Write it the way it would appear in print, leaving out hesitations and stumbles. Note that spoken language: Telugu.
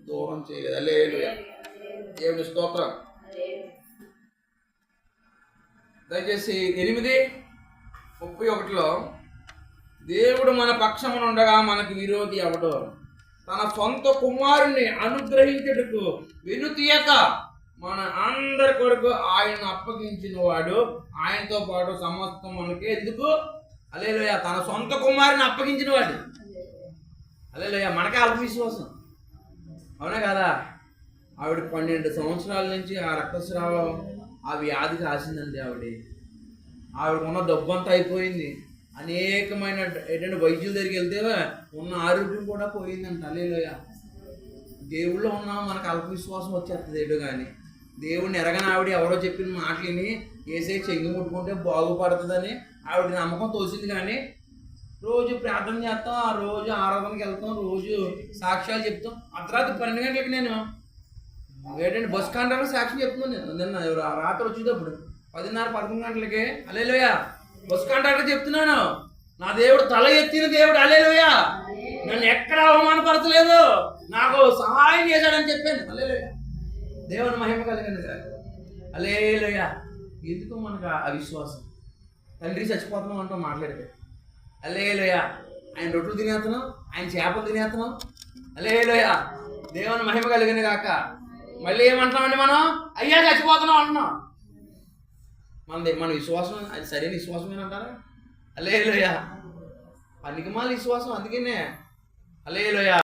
దూరం చేయలేదు. హల్లెలూయా, దేవుని స్తోత్రం. దయచేసి 8:31 దేవుడు మన పక్షమున ఉండగా మనకు విరోధి అవడు, తన సొంత కుమారుని అనుగ్రహించుటకు వెనుతీయక మన అందరి కొరకు ఆయన అప్పగించిన వాడు, ఆయనతో పాటు సమస్తం మనకి ఎందుకు. హల్లెలూయా, తన సొంత కుమారుని అప్పగించిన వాడు. హల్లెలూయా, మనకే అల్ప విశ్వాసం, అవునా కదా? ఆవిడ 12 సంవత్సరాల నుంచి ఆ రక్తస్రావం, ఆ వ్యాధికి రాసిందండి. ఆవిడకున్న డబ్బంతా అయిపోయింది. అనేకమైన ఏంటంటే వైద్యుల దగ్గరికి వెళ్తే ఉన్న ఆరోగ్యం కూడా పోయిందంట. హల్లెలూయా, దేవుళ్ళో ఉన్న మనకు అల్ప విశ్వాసం వచ్చేస్తుంది ఏటో. కానీ దేవుడిని ఎరగని ఆవిడ ఎవరో చెప్పిన మాటలని ఏసై చెంగి ముట్టుకుంటే బాగుపడుతుందని ఆవిడ నమ్మకం తోసింది. కానీ రోజు ప్రార్థన చేస్తాం, ఆ రోజు ఆరాధనకి వెళ్తాం, రోజు సాక్ష్యాలు చెప్తాం. అర్ధరాత్రి 12 గంటలకి నేను ఏంటంటే బస్ కండక్టర్ సాక్ష్యం చెప్తున్నాను. నేను నిన్న రాత్రి వచ్చేటప్పుడు 10:30-11 గంటలకి హల్లెలూయా బస్ కండక్టర్ చెప్తున్నాను, నా దేవుడు తల ఎత్తిన దేవుడు. హల్లెలూయా, నన్ను ఎక్కడ అవమానపరచలేదు, నాకు సహాయం చేశాడని చెప్పాను. హల్లెలూయా, దేవుని మహిమ కలిగింది. హల్లెలూయా, ఎందుకు మనకు అవిశ్వాసం? తండ్రి చచ్చిపోతున్నాం అంటాం మాట్లాడితే. హల్లెలూయా, ఆయన రొట్టెలు తినేస్తున్నాం, ఆయన చేపలు తినేస్తున్నాం. హల్లెలూయా, దేవుని మహిమ కలిగింది కాక. మళ్ళీ ఏమంటున్నామండి మనం? అయ్యా చచ్చిపోతున్నాం అంటున్నాం. మన విశ్వాసం అది సరైన విశ్వాసమేనంటారా? హల్లెలూయా, పనికిమాలిన విశ్వాసం. అందుకనే హల్లెలూయా.